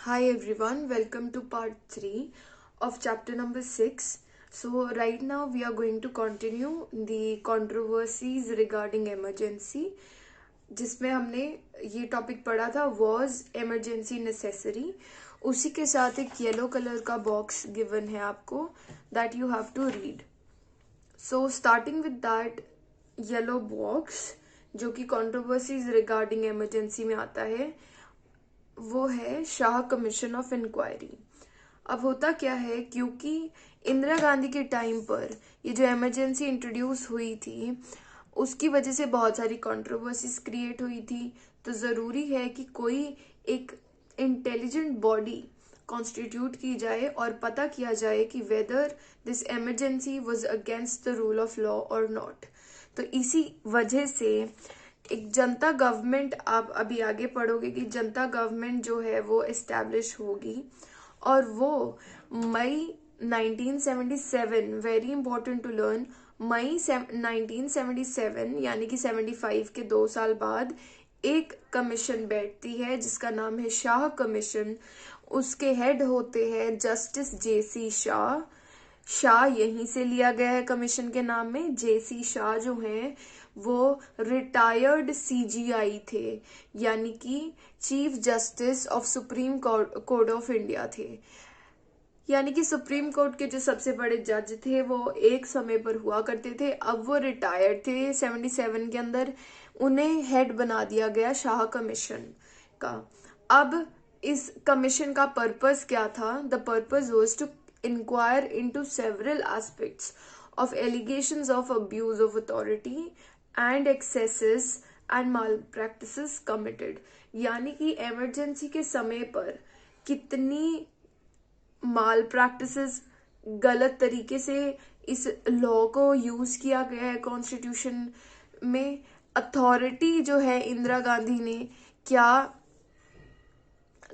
Hi everyone, welcome to part 3 of chapter number 6. So, right now we are going to continue the controversies regarding emergency, जिसमें हमने ये topic पढ़ा था was emergency necessary. उसी के साथ एक येलो कलर का बॉक्स गिवन है आपको that you have to read. So, starting with that yellow box जो कि controversies regarding emergency में आता है, वो है शाह कमीशन ऑफ इंक्वायरी। अब होता क्या है, क्योंकि इंदिरा गांधी के टाइम पर ये जो इमरजेंसी इंट्रोड्यूस हुई थी उसकी वजह से बहुत सारी कंट्रोवर्सीज क्रिएट हुई थी, तो ज़रूरी है कि कोई एक इंटेलिजेंट बॉडी कॉन्स्टिट्यूट की जाए और पता किया जाए कि whether this emergency was against the rule of law और नॉट। तो इसी वजह से एक जनता गवर्नमेंट, आप अभी आगे पढ़ोगे कि जनता गवर्नमेंट जो है वो एस्टैब्लिश होगी और वो मई 1977, वेरी इंपॉर्टेंट टू लर्न, मई 1977 यानी कि 75 के 2 साल बाद एक कमीशन बैठती है जिसका नाम है शाह कमीशन। उसके हेड होते हैं जस्टिस जेसी शाह। शाह यहीं से लिया गया है कमीशन के नाम में। जेसी शाह जो हैं वो रिटायर्ड सीजीआई थे, यानी कि chief justice of supreme court of India थे। यानी कि सुप्रीम कोर्ट के जो सबसे बड़े जज थे वो एक समय पर हुआ करते थे, अब वो रिटायर्ड थे 77 के अंदर। उन्हें हेड बना दिया गया शाह कमीशन का। अब इस कमीशन का पर्पस क्या था? The purpose was to inquire into several aspects of allegations of abuse of authority and excesses and malpractices committed। यानी कि इमरजेंसी के समय पर कितनी माल प्रैक्टिसेस, गलत तरीके से इस लॉ को यूज किया गया है कॉन्स्टिट्यूशन में। अथॉरिटी जो है इंदिरा गांधी ने क्या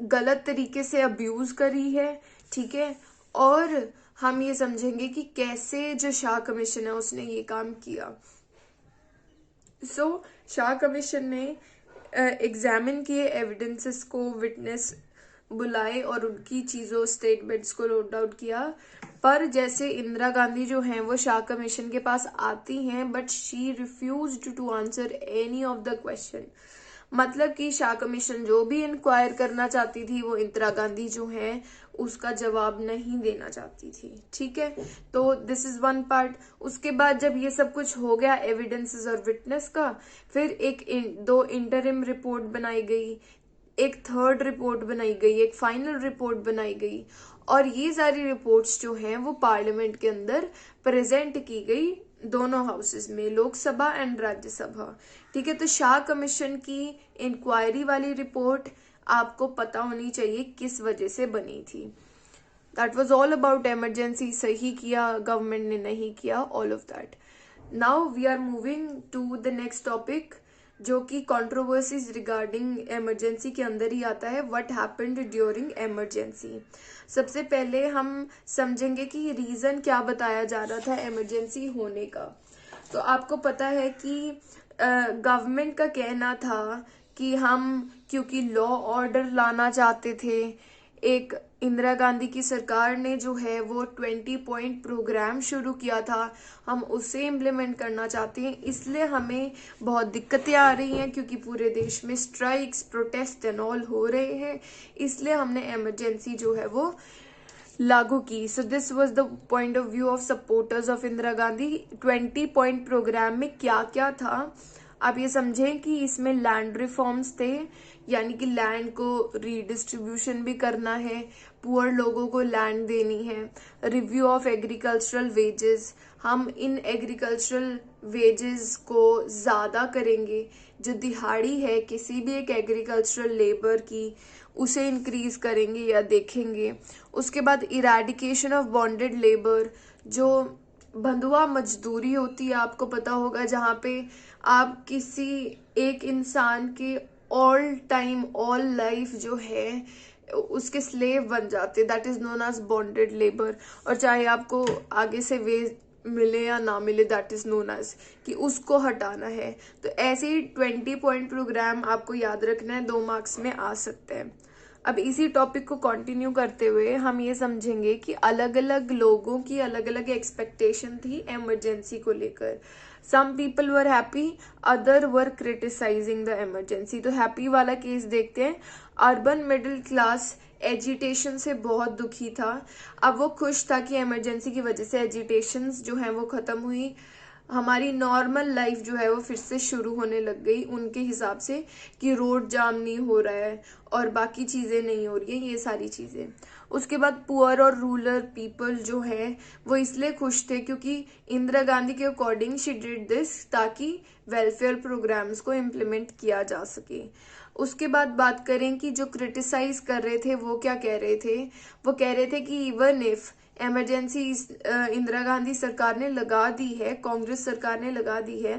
गलत तरीके से अब्यूज करी है, ठीक है। और हम ये समझेंगे कि कैसे जो शाह कमीशन है उसने ये काम किया। शाह कमीशन ने एग्जामिन किए एविडेंसेस को, विटनेस बुलाए और उनकी चीजों स्टेटमेंट्स को नोट आउट किया। पर जैसे इंदिरा गांधी जो हैं वो शाह कमीशन के पास आती हैं, but she refused to answer any of the question. मतलब कि शाह कमीशन जो भी इंक्वायर करना चाहती थी वो इंदिरा गांधी जो है उसका जवाब नहीं देना चाहती थी, ठीक है। तो दिस इज वन पार्ट। उसके बाद जब ये सब कुछ हो गया एविडेंसेस और विटनेस का, फिर दो इंटरिम रिपोर्ट बनाई गई, एक थर्ड रिपोर्ट बनाई गई, एक फाइनल रिपोर्ट बनाई गई, और ये सारी रिपोर्ट्स जो हैं वो पार्लियामेंट के अंदर प्रेजेंट की गई, दोनों हाउसेस में, लोकसभा एंड राज्यसभा, ठीक है। तो शाह कमीशन की इंक्वायरी वाली रिपोर्ट आपको पता होनी चाहिए किस वजह से बनी थी। That was all about emergency. सही किया गवर्नमेंट ने, नहीं किया, all of that. Now we are moving to the next topic जो कि कंट्रोवर्सीज रिगार्डिंग इमरजेंसी के अंदर ही आता है, व्हाट हैपेंड ड्यूरिंग इमरजेंसी। सबसे पहले हम समझेंगे कि रीजन क्या बताया जा रहा था इमरजेंसी होने का। तो आपको पता है कि गवर्नमेंट का कहना था कि हम क्योंकि लॉ ऑर्डर लाना चाहते थे, एक इंदिरा गांधी की सरकार ने जो है वो 20 पॉइंट प्रोग्राम शुरू किया था, हम उसे इम्प्लीमेंट करना चाहते हैं, इसलिए हमें बहुत दिक्कतें आ रही हैं क्योंकि पूरे देश में स्ट्राइक्स, प्रोटेस्ट एंड ऑल हो रहे हैं, इसलिए हमने इमरजेंसी जो है वो लागू की। So this was the point of view of supporters of Indira Gandhi. 20 point programme में क्या क्या था आप ये समझें कि इसमें लैंड रिफॉर्म्स थे, यानी कि लैंड को रीडिस्ट्रीब्यूशन भी करना है, पुअर लोगों को लैंड देनी है, रिव्यू ऑफ एग्रीकल्चरल वेजेस, हम इन एग्रीकल्चरल वेजेस को ज्यादा करेंगे, जो दिहाड़ी है किसी भी एक एग्रीकल्चरल लेबर की उसे इंक्रीज करेंगे या देखेंगे। उसके बाद इरेडिकेशन ऑफ बॉन्डेड लेबर, जो बंधुआ मजदूरी होती है, आपको पता होगा, जहाँ पे आप किसी एक इंसान के ऑल टाइम ऑल लाइफ जो है उसके स्लेव बन जाते, that is known as bonded labour. और चाहे आपको आगे से वेज मिले या ना मिले, दैट इज नोन एज कि उसको हटाना है। तो ऐसे ही 20 पॉइंट प्रोग्राम आपको याद रखना है, 2 मार्क्स में आ सकते हैं। अब इसी टॉपिक को कंटिन्यू करते हुए हम ये समझेंगे कि अलग अलग लोगों की अलग अलग एक्सपेक्टेशन थी इमरजेंसी को लेकर। Some people were happy, other were criticising the emergency. तो हैप्पी वाला केस देखते हैं। अर्बन मिडिल क्लास एजिटेशन से बहुत दुखी था। अब वो खुश था कि इमरजेंसी की वजह से एजिटेशंस जो है वो खत्म हुई, हमारी नॉर्मल लाइफ जो है वो फिर से शुरू होने लग गई उनके हिसाब से, कि रोड जाम नहीं हो रहा है और बाकी चीज़ें नहीं हो रही है, ये सारी चीज़ें। उसके बाद पुअर और रूरल पीपल जो है वो इसलिए खुश थे क्योंकि इंदिरा गांधी के अकॉर्डिंग शी डिड दिस ताकि वेलफेयर प्रोग्राम्स को इम्प्लीमेंट किया जा सके। उसके बाद बात करें कि जो क्रिटिसाइज कर रहे थे वो क्या कह रहे थे। वो कह रहे थे कि even if emergency Indira Gandhi सरकार ने लगा दी है, कांग्रेस सरकार ने लगा दी है,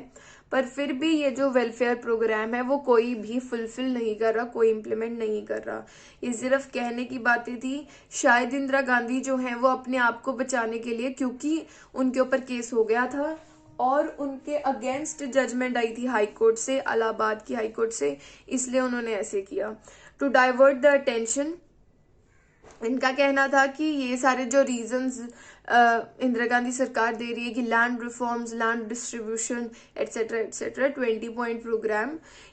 पर फिर भी ये जो वेलफेयर प्रोग्राम है वो कोई भी फुलफिल नहीं कर रहा, कोई इम्प्लीमेंट नहीं कर रहा। ये सिर्फ कहने की बातें थी। शायद इंदिरा गांधी जो है वो अपने आप को बचाने के लिए, क्योंकि उनके ऊपर केस हो गया था और उनके अगेंस्ट जजमेंट आई थी हाई कोर्ट से, इलाहाबाद की हाई कोर्ट से, इसलिए उन्होंने ऐसे किया टू डाइवर्ट द अटेंशन। इनका कहना था कि ये सारे जो रीजंस इंदिरा गांधी सरकार दे रही है कि land reforms, land distribution etcetera etcetera, 20 point programme,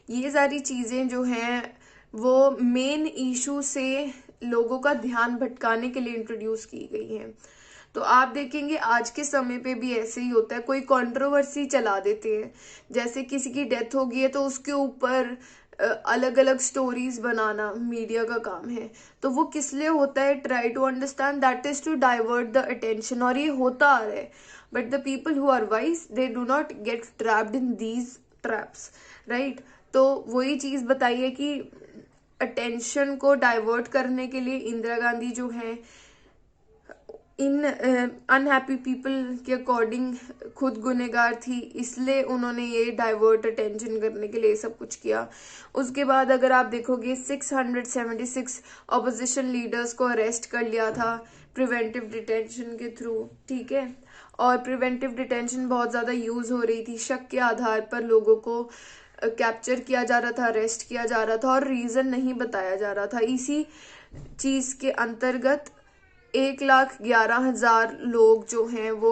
ये सारी चीजें जो हैं वो मेन इशू से लोगों का ध्यान भटकाने के लिए इंट्रोड्यूस की गई हैं। तो आप देखेंगे आज के समय पे भी ऐसे ही होता है, कोई कंट्रोवर्सी चला देते हैं। जैसे किसी की डेथ हो गई है तो उसके ऊपर अलग अलग स्टोरीज बनाना मीडिया का काम है। तो वो किस लिए होता है, try to understand, that is to divert the attention, और ये होता आ रहा है। But the people who are wise they do not get trapped in these traps, right. तो वही चीज बताई है कि अटेंशन को डाइवर्ट करने के लिए इंदिरा गांधी जो है इन अनहैप्पी पीपल के अकॉर्डिंग खुद गुनहगार थी, इसलिए उन्होंने ये डाइवर्ट अटेंशन करने के लिए सब कुछ किया। उसके बाद अगर आप देखोगे 676 ऑपोजिशन लीडर्स को अरेस्ट कर लिया था प्रिवेंटिव डिटेंशन के थ्रू, ठीक है। और प्रिवेंटिव डिटेंशन बहुत ज़्यादा यूज़ हो रही थी, शक के आधार पर लोगों को कैप्चर किया जा रहा था, अरेस्ट किया जा रहा था और रीज़न नहीं बताया जा रहा था। इसी चीज़ के अंतर्गत 1,11,000 लोग जो हैं वो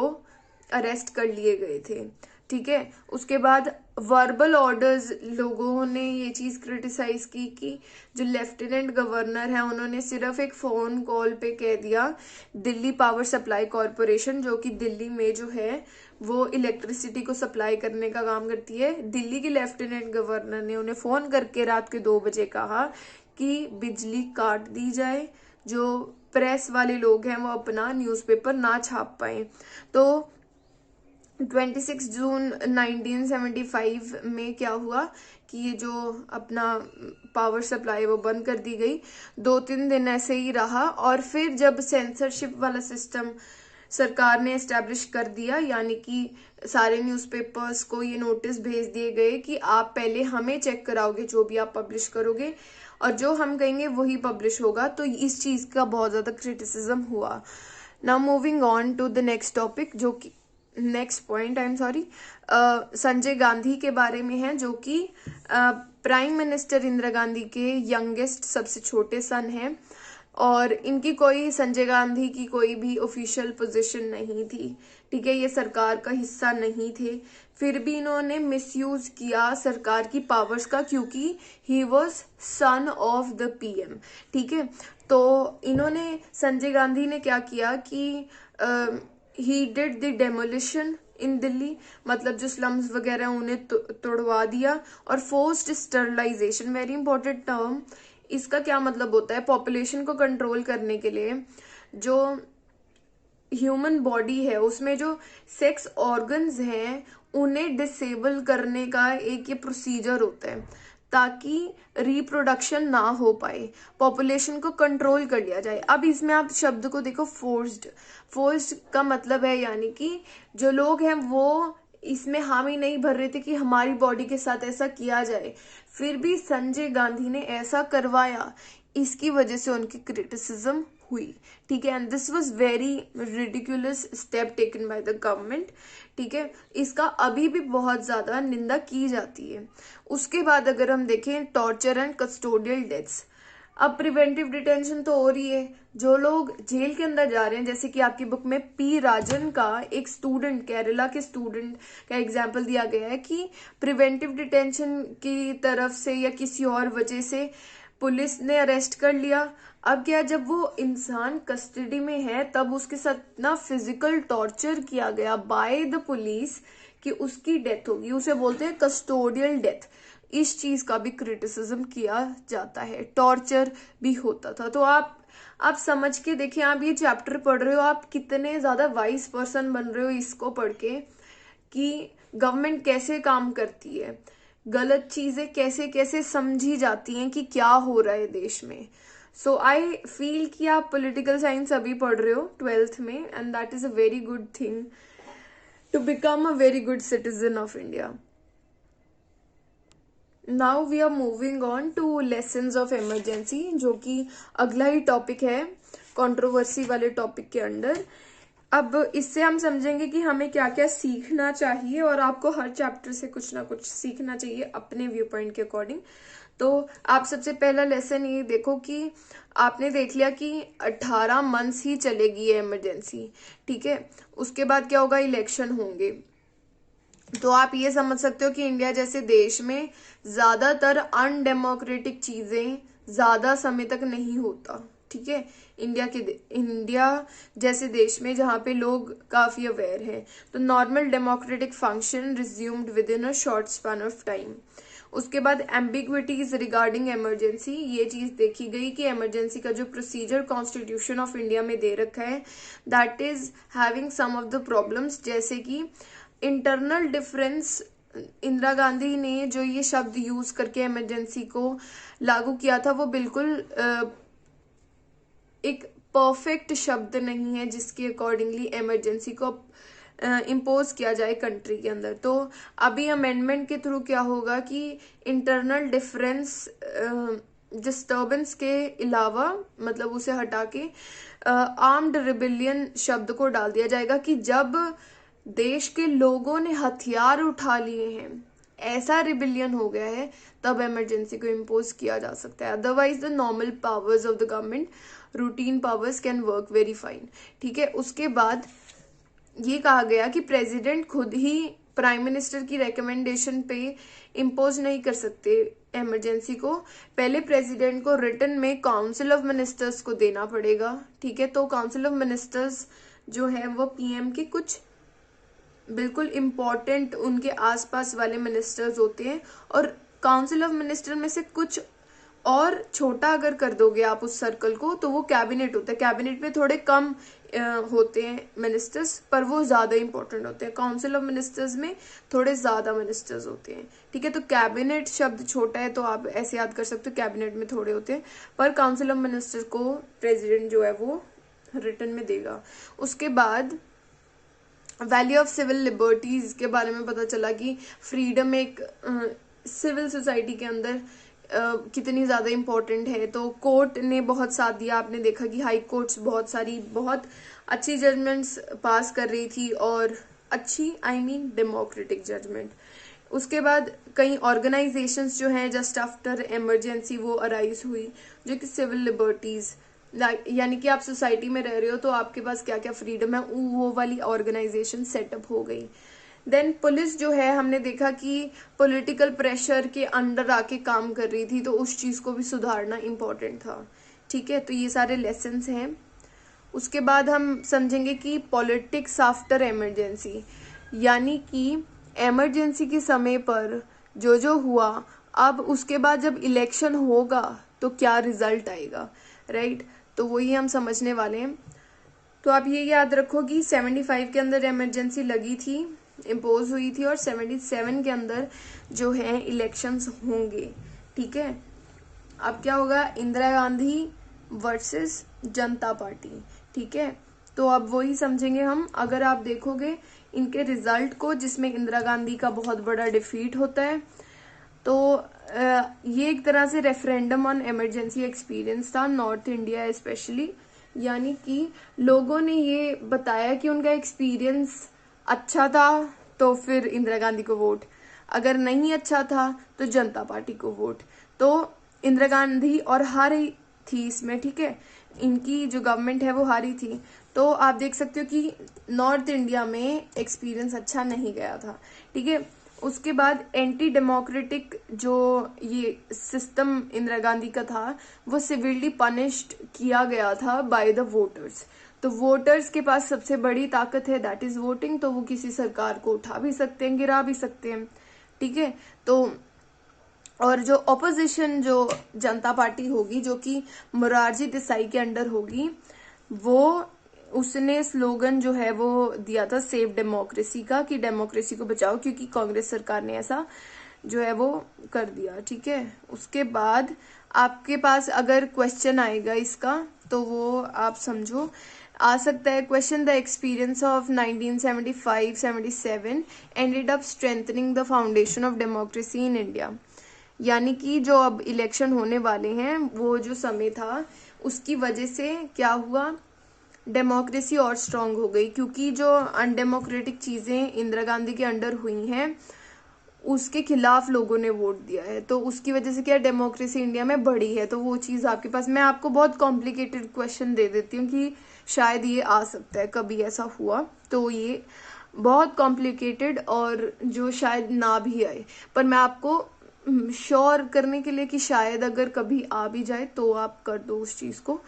अरेस्ट कर लिए गए थे, ठीक है। उसके बाद वर्बल ऑर्डर्स, लोगों ने ये चीज़ क्रिटिसाइज की कि जो लेफ्टिनेंट गवर्नर है उन्होंने सिर्फ एक फ़ोन कॉल पे कह दिया दिल्ली पावर सप्लाई कॉरपोरेशन, जो कि दिल्ली में जो है वो इलेक्ट्रिसिटी को सप्लाई करने का काम करती है। दिल्ली की लेफ्टिनेंट गवर्नर ने उन्हें फ़ोन करके रात के 2 बजे कहा कि बिजली काट दी जाए, जो प्रेस वाले लोग हैं वो अपना न्यूज़पेपर ना छाप पाए। तो 26 जून 1975 में क्या हुआ कि ये जो अपना पावर सप्लाई वो बंद कर दी गई। 2-3 दिन ऐसे ही रहा और फिर जब सेंसरशिप वाला सिस्टम सरकार ने एस्टेब्लिश कर दिया, यानी कि सारे न्यूज़पेपर्स को ये नोटिस भेज दिए गए कि आप पहले हमें चेक कराओगे जो भी आप पब्लिश करोगे और जो हम कहेंगे वही पब्लिश होगा। तो इस चीज़ का बहुत ज़्यादा क्रिटिसिज्म हुआ। Now moving on to the next topic, जो कि next point, I am sorry, Sanjay Gandhi के बारे में है, जो कि प्राइम मिनिस्टर इंदिरा गांधी के यंगेस्ट सबसे छोटे सन हैं और इनकी कोई, संजय गांधी की कोई भी ऑफिशियल पोजीशन नहीं थी, ठीक है। ये सरकार का हिस्सा नहीं थे, फिर भी इन्होंने मिसयूज किया सरकार की पावर्स का, क्योंकि he was son of the PM, ठीक है। तो इन्होंने, संजय गांधी ने क्या किया कि he did the demolition in Delhi, मतलब जो स्लम्स वगैरह उन्हें तोड़वा दिया, और forced sterilisation, very important term. इसका क्या मतलब होता है, पॉपुलेशन को कंट्रोल करने के लिए जो ह्यूमन बॉडी है उसमें जो सेक्स ऑर्गन्स हैं उन्हें डिसेबल करने का एक ये प्रोसीजर होता है ताकि रिप्रोडक्शन ना हो पाए, पॉपुलेशन को कंट्रोल कर लिया जाए। अब इसमें आप शब्द को देखो, फोर्स्ड। फोर्स्ड का मतलब है यानी कि जो लोग हैं वो इसमें हामी नहीं भर रहे थे कि हमारी बॉडी के साथ ऐसा किया जाए, फिर भी संजय गांधी ने ऐसा करवाया, इसकी वजह से उनकी क्रिटिसिज्म हुई, ठीक है। And this was very ridiculous step taken by the government, ठीक है। इसका अभी भी बहुत ज्यादा निंदा की जाती है। उसके बाद अगर हम देखें टॉर्चर एंड कस्टोडियल डेथ्स, अब प्रिवेंटिव डिटेंशन तो हो रही है, जो लोग जेल के अंदर जा रहे हैं, जैसे कि आपकी बुक में पी राजन का एक स्टूडेंट, केरला के स्टूडेंट का एग्जाम्पल दिया गया है कि प्रिवेंटिव डिटेंशन की तरफ से या किसी और वजह से पुलिस ने अरेस्ट कर लिया। अब क्या, जब वो इंसान कस्टडी में है तब उसके साथ ना फिजिकल टॉर्चर किया गया बाय द पुलिस कि उसकी डेथ होगी, उसे बोलते हैं कस्टोडियल डेथ। इस चीज का भी क्रिटिसिज्म किया जाता है, टॉर्चर भी होता था। तो आप समझ के देखिए, आप ये चैप्टर पढ़ रहे हो, आप कितने ज्यादा वाइज पर्सन बन रहे हो इसको पढ़ के कि गवर्नमेंट कैसे काम करती है, गलत चीजें कैसे कैसे समझी जाती हैं कि क्या हो रहा है देश में। सो आई फील कि आप पॉलिटिकल साइंस अभी पढ़ रहे हो 12th में, and that is a very good thing to become a very good citizen of India. Now we are moving on to lessons of emergency, जो कि अगला ही टॉपिक है कंट्रोवर्सी वाले टॉपिक के अंडर। अब इससे हम समझेंगे कि हमें क्या क्या सीखना चाहिए, और आपको हर चैप्टर से कुछ ना कुछ सीखना चाहिए अपने व्यू पॉइंट के अकॉर्डिंग। तो आप सबसे पहला लेसन ये देखो कि आपने देख लिया कि 18 मंथ्स ही चलेगी ये इमरजेंसी, ठीक है। उसके बाद क्या होगा, इलेक्शन होंगे। तो आप ये समझ सकते हो कि इंडिया जैसे देश में ज्यादातर अनडेमोक्रेटिक चीजें ज्यादा समय तक नहीं होता, ठीक है। इंडिया जैसे देश में जहाँ पे लोग काफी अवेयर हैं, तो normal democratic function resumed with in a short span of time. उसके बाद एम्बिग्विटीज रिगार्डिंग इमरजेंसी, ये चीज देखी गई कि इमरजेंसी का जो प्रोसीजर कॉन्स्टिट्यूशन ऑफ इंडिया में दे रखा है, that is having some of the problems, जैसे कि इंटरनल डिफरेंस। इंदिरा गांधी ने जो ये शब्द यूज करके इमरजेंसी को लागू किया था, वो बिल्कुल एक परफेक्ट शब्द नहीं है जिसके अकॉर्डिंगली इमरजेंसी को इम्पोज किया जाए कंट्री के अंदर। तो अभी अमेंडमेंट के थ्रू क्या होगा कि इंटरनल डिफरेंस डिस्टर्बेंस के अलावा, मतलब उसे हटा के आर्म्ड रिबिलियन शब्द को डाल दिया जाएगा कि जब देश के लोगों ने हथियार उठा लिए हैं, ऐसा रिबिलियन हो गया है, तब इमरजेंसी को इम्पोज किया जा सकता है। Otherwise the normal powers of the government, routine powers can work very fine, ठीक है। उसके बाद ये कहा गया कि प्रेसिडेंट खुद ही प्राइम मिनिस्टर की रिकमेंडेशन पे इम्पोज नहीं कर सकते इमरजेंसी को, पहले प्रेसिडेंट को रिटन में काउंसिल ऑफ मिनिस्टर्स को देना पड़ेगा, ठीक है। तो काउंसिल ऑफ मिनिस्टर्स जो है वो पीएम के कुछ बिल्कुल इम्पोर्टेंट उनके आसपास वाले मिनिस्टर्स होते हैं, और काउंसिल ऑफ मिनिस्टर में से कुछ और छोटा अगर कर दोगे आप उस सर्कल को, तो वो कैबिनेट होता है। कैबिनेट में थोड़े कम होते हैं मिनिस्टर्स, पर वो ज्यादा इंपॉर्टेंट होते हैं। काउंसिल ऑफ मिनिस्टर्स में थोड़े ज्यादा मिनिस्टर्स होते हैं, ठीक है। तो कैबिनेट शब्द छोटा है, तो आप ऐसे याद कर सकते हो, कैबिनेट में थोड़े होते हैं, पर काउंसिल ऑफ मिनिस्टर को प्रेसिडेंट जो है वो रिटन में देगा। उसके बाद वैल्यू ऑफ सिविल लिबर्टीज के बारे में पता चला कि फ्रीडम एक सिविल सोसाइटी के अंदर कितनी ज्यादा इम्पोर्टेंट है। तो कोर्ट ने बहुत साथ दिया, आपने देखा कि हाई कोर्ट्स बहुत अच्छी जजमेंट्स पास कर रही थी, और अच्छी आई मीन डेमोक्रेटिक जजमेंट। उसके बाद कई ऑर्गेनाइजेशंस जो हैं जस्ट आफ्टर इमरजेंसी वो अराइज हुई, जो कि सिविल लिबर्टीज, यानी कि आप सोसाइटी में रह रहे हो तो आपके पास क्या क्या फ्रीडम है, वो वाली ऑर्गेनाइजेशन सेटअप हो गई। देन पुलिस जो है, हमने देखा कि पॉलिटिकल प्रेशर के अंडर आके काम कर रही थी, तो उस चीज को भी सुधारना इम्पोर्टेंट था, ठीक है। तो ये सारे लेसन्स हैं। उसके बाद हम समझेंगे कि पॉलिटिक्स आफ्टर इमरजेंसी, यानी कि इमरजेंसी के समय पर जो जो हुआ, अब उसके बाद जब इलेक्शन होगा तो क्या रिजल्ट आएगा, राइट। तो वही हम समझने वाले हैं। तो आप ये याद रखो कि 75 के अंदर इमरजेंसी लगी थी, इम्पोज हुई थी, और 77 के अंदर जो है इलेक्शंस होंगे, ठीक है। अब क्या होगा, इंदिरा गांधी वर्सेस जनता पार्टी, ठीक है। तो अब वही समझेंगे हम। अगर आप देखोगे इनके रिजल्ट को, जिसमें इंदिरा गांधी का बहुत बड़ा डिफीट होता है, तो ये एक तरह से रेफरेंडम ऑन इमरजेंसी एक्सपीरियंस था नॉर्थ इंडिया स्पेशली, यानी कि लोगों ने ये बताया कि उनका एक्सपीरियंस अच्छा था तो फिर इंदिरा गांधी को वोट, अगर नहीं अच्छा था तो जनता पार्टी को वोट। तो इंदिरा गांधी और हर थी इसमें, ठीक है, इनकी जो गवर्नमेंट है वो हारी थी। तो आप देख सकते हो कि नॉर्थ इंडिया में एक्सपीरियंस अच्छा नहीं गया था, ठीक है। उसके बाद एंटी डेमोक्रेटिक जो ये सिस्टम इंदिरा गांधी का था वो सिविली पनिश्ड किया गया था बाय द वोटर्स। तो वोटर्स के पास सबसे बड़ी ताकत है, दैट इज वोटिंग। तो वो किसी सरकार को उठा भी सकते हैं, गिरा भी सकते हैं, ठीक है। तो और जो ऑपोजिशन जो जनता पार्टी होगी, जो कि मोरारजी देसाई के अंडर होगी, वो उसने स्लोगन जो है वो दिया था सेव डेमोक्रेसी का, कि डेमोक्रेसी को बचाओ, क्योंकि कांग्रेस सरकार ने ऐसा जो है वो कर दिया, ठीक है। उसके बाद आपके पास अगर क्वेश्चन आएगा इसका तो वो आप समझो आ सकता है question, the experience of 1975-77 ended up strengthening the foundation of democracy in India. यानी कि जो अब इलेक्शन होने वाले हैं वो जो समय था उसकी वजह से क्या हुआ, डेमोक्रेसी और स्ट्रांग हो गई, क्योंकि जो अनडेमोक्रेटिक चीजें इंदिरा गांधी के अंडर हुई हैं उसके खिलाफ लोगों ने वोट दिया है, तो उसकी वजह से क्या डेमोक्रेसी इंडिया में बढ़ी है। तो वो चीज आपके पास, मैं आपको बहुत कॉम्प्लिकेटेड क्वेश्चन दे देती हूँ कि शायद ये आ सकता है कभी ऐसा हुआ, तो ये बहुत कॉम्प्लिकेटेड और जो शायद ना भी आए, पर मैं आपको श्योर करने के लिए कि शायद अगर कभी आ भी जाए तो आप कर दो उस चीज को।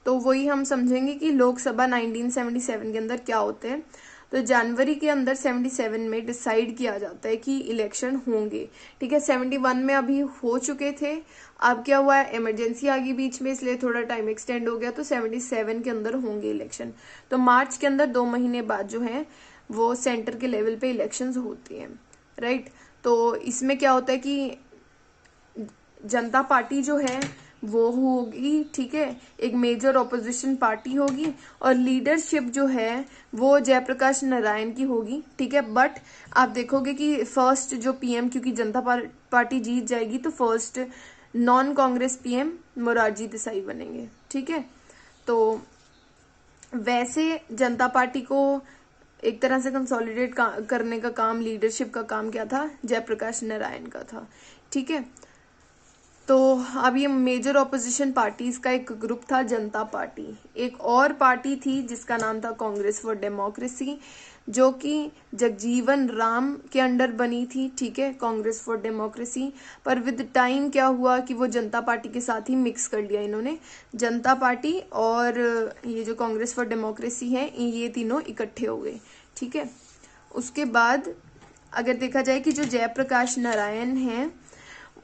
तो वही हम समझेंगे कि लोकसभा 1977 के अंदर क्या होते हैं। तो जनवरी के अंदर 77 में डिसाइड किया जाता है कि इलेक्शन होंगे, ठीक है। 71 में अभी हो चुके थे, अब क्या हुआ है, इमरजेंसी आ गई बीच में, इसलिए थोड़ा टाइम एक्सटेंड हो गया, तो 77 के अंदर होंगे इलेक्शन। तो मार्च के अंदर 2 महीने बाद जो है वो सेंटर के लेवल पे इलेक्शंस होती हैं, राइट। तो इसमें क्या होता है कि जनता पार्टी जो है वो होगी, ठीक है, एक मेजर ऑपोजिशन पार्टी होगी, और लीडरशिप जो है वो जयप्रकाश नारायण की होगी, ठीक है। बट आप देखोगे कि फर्स्ट जो पीएम, क्योंकि जनता पार्टी जीत जाएगी, तो first non Congress PM Morarji Desai बनेंगे, ठीक है। तो वैसे जनता पार्टी को एक तरह से कंसोलिडेट करने का काम, लीडरशिप का काम क्या था, जयप्रकाश नारायण का था, ठीक है। तो अब ये मेजर ऑपोजिशन पार्टीज का एक ग्रुप था जनता पार्टी। एक और पार्टी थी जिसका नाम था कांग्रेस फॉर डेमोक्रेसी, जो कि जगजीवन राम के अंडर बनी थी, ठीक है, कांग्रेस फॉर डेमोक्रेसी। पर विद टाइम क्या हुआ कि वो जनता पार्टी के साथ ही मिक्स कर लिया इन्होंने, जनता पार्टी और ये जो कांग्रेस फॉर डेमोक्रेसी है, ये तीनों इकट्ठे हो गए, ठीक है। उसके बाद अगर देखा जाए कि जो जयप्रकाश नारायण हैं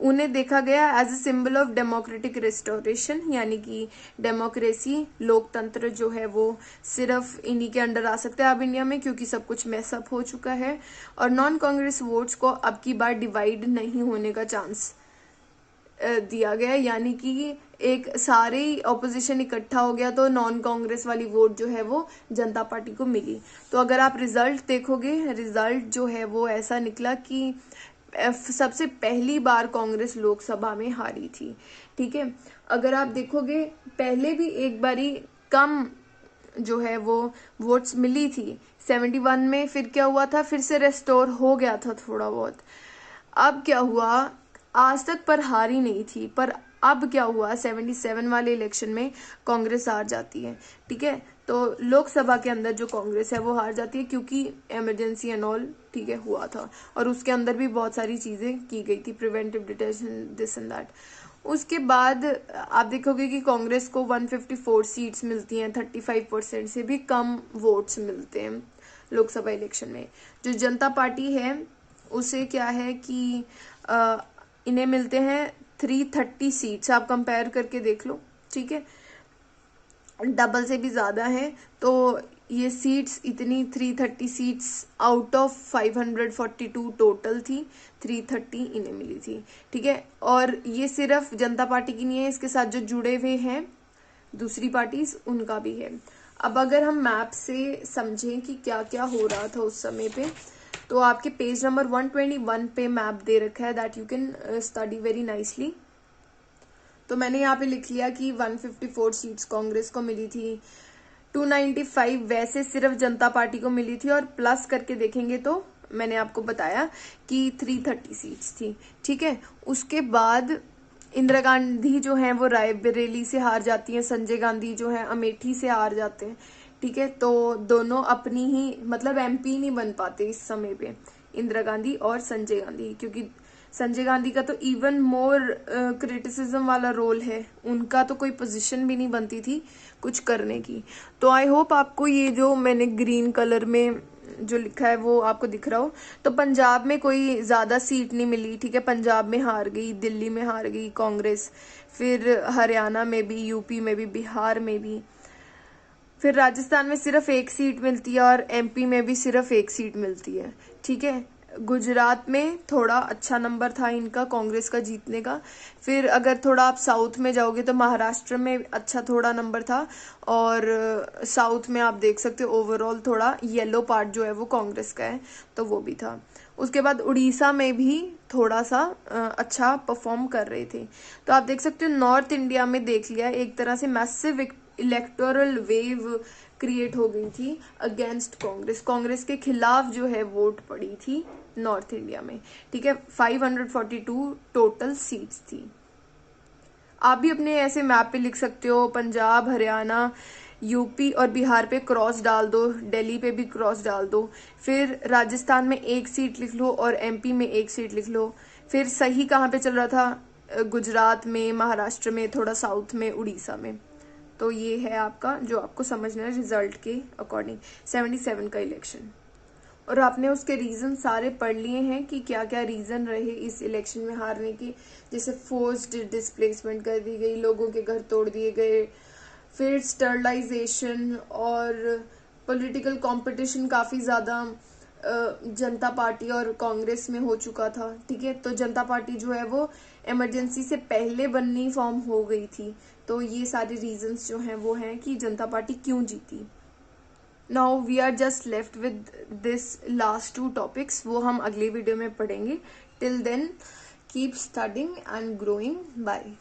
उन्हें देखा गया as a symbol of democratic restoration, यानी कि डेमोक्रेसी, लोकतंत्र जो है वो सिर्फ इन्हीं के अंडर आ सकता है अब इंडिया में, क्योंकि सब कुछ मैसअप हो चुका है। और नॉन कांग्रेस वोट्स को अब की बार डिवाइड नहीं होने का चांस दिया गया, यानी कि एक सारे ऑपोजिशन इकट्ठा हो गया, तो नॉन कांग्रेस वाली वोट जो है वो जनता पार्टी को मिली। तो अगर आप रिजल्ट देखोगे, रिजल्ट जो है वो ऐसा निकला कि सबसे पहली बार कांग्रेस लोकसभा में हारी थी, ठीक है। अगर आप देखोगे पहले भी एक बारी कम जो है वो वोट्स मिली थी 71 में, फिर क्या हुआ था, फिर से रेस्टोर हो गया था थोड़ा बहुत। अब क्या हुआ, आज तक पर हारी नहीं थी, पर अब क्या हुआ, 77 वाले इलेक्शन में कांग्रेस हार जाती है, ठीक है। तो लोकसभा के अंदर जो कांग्रेस है वो हार जाती है, क्योंकि इमरजेंसी एंड ऑल, ठीक है, हुआ था, और उसके अंदर भी बहुत सारी चीजें की गई थी, preventive detention, this and that. उसके बाद आप देखोगे कि कांग्रेस को 154 सीट्स मिलती हैं, 35% से भी कम वोट्स मिलते हैं लोकसभा इलेक्शन में। जो जनता पार्टी है उसे क्या है कि इन्हें मिलते हैं 330 सीट्स, आप कंपेयर करके देख लो, ठीक है, डबल से भी ज्यादा है। तो ये सीट्स इतनी 330 सीट्स आउट ऑफ 542 टोटल थी, 330 इन्हें मिली थी, ठीक है। और ये सिर्फ जनता पार्टी की नहीं है, इसके साथ जो जुड़े हुए हैं दूसरी पार्टीज उनका भी है। अब अगर हम मैप से समझें कि क्या क्या हो रहा था उस समय पे, तो आपके पेज नंबर 121 पे मैप दे रखा है, that you can study very nicely. तो मैंने यहाँ पे लिख लिया कि 154 सीट्स कांग्रेस को मिली थी, 295 वैसे सिर्फ जनता पार्टी को मिली थी, और प्लस करके देखेंगे तो मैंने आपको बताया कि 330 सीट्स थी, ठीक है। उसके बाद इंदिरा गांधी जो है वो रायबरेली से हार जाती हैं, संजय गांधी जो है अमेठी से हार जाते हैं। ठीक है, तो दोनों अपनी ही मतलब एमपी नहीं बन पाते इस समय पे, इंदिरा गांधी और संजय गांधी, क्योंकि संजय गांधी का तो इवन मोर क्रिटिसिज्म वाला रोल है, उनका तो कोई पोजीशन भी नहीं बनती थी कुछ करने की। तो आई होप आपको ये जो मैंने ग्रीन कलर में जो लिखा है वो आपको दिख रहा हो। तो पंजाब में कोई ज्यादा सीट नहीं मिली, ठीक है, पंजाब में हार गई, दिल्ली में हार गई कांग्रेस, फिर हरियाणा में भी, यूपी में भी, बिहार में भी, फिर राजस्थान में सिर्फ एक सीट मिलती है और एमपी में भी सिर्फ एक सीट मिलती है। ठीक है, गुजरात में थोड़ा अच्छा नंबर था इनका कांग्रेस का जीतने का। फिर अगर थोड़ा आप साउथ में जाओगे तो महाराष्ट्र में अच्छा थोड़ा नंबर था, और साउथ में आप देख सकते हो ओवरऑल थोड़ा येलो पार्ट जो है वो कांग्रेस का है, तो वो भी था। उसके बाद उड़ीसा में भी थोड़ा सा अच्छा परफॉर्म कर रहे थे। तो आप देख सकते हो नॉर्थ इंडिया में देख लिया एक तरह से मैसिव इलेक्टोरल वेव क्रिएट हो गई थी अगेंस्ट कांग्रेस, कांग्रेस के खिलाफ जो है वोट पड़ी थी नॉर्थ इंडिया में। ठीक है, 542 टोटल सीट्स थी। आप भी अपने ऐसे मैप पे लिख सकते हो, पंजाब, हरियाणा, यूपी और बिहार पे क्रॉस डाल दो, दिल्ली पे भी क्रॉस डाल दो, फिर राजस्थान में एक सीट लिख लो और एमपी में एक सीट लिख लो। फिर सही कहाँ पे चल रहा था, गुजरात में, महाराष्ट्र में, थोड़ा साउथ में, उड़ीसा में। तो ये है आपका जो आपको समझना है रिजल्ट के अकॉर्डिंग 77 का इलेक्शन। और आपने उसके रीजन सारे पढ़ लिए हैं कि क्या क्या रीजन रहे इस इलेक्शन में हारने के, जैसे फोर्स्ड डिस्प्लेसमेंट कर दी गई, लोगों के घर तोड़ दिए गए, फिर स्टरलाइजेशन और पॉलिटिकल कंपटीशन काफी ज्यादा जनता पार्टी और कांग्रेस में हो चुका था। ठीक है, तो जनता पार्टी जो है वो इमरजेंसी से पहले बननी फॉर्म हो गई थी। तो ये सारे रीजंस जो हैं वो हैं कि जनता पार्टी क्यों जीती। Now we are just left with this last 2 topics, वो हम अगली वीडियो में पढ़ेंगे। Till then keep studying and growing. Bye.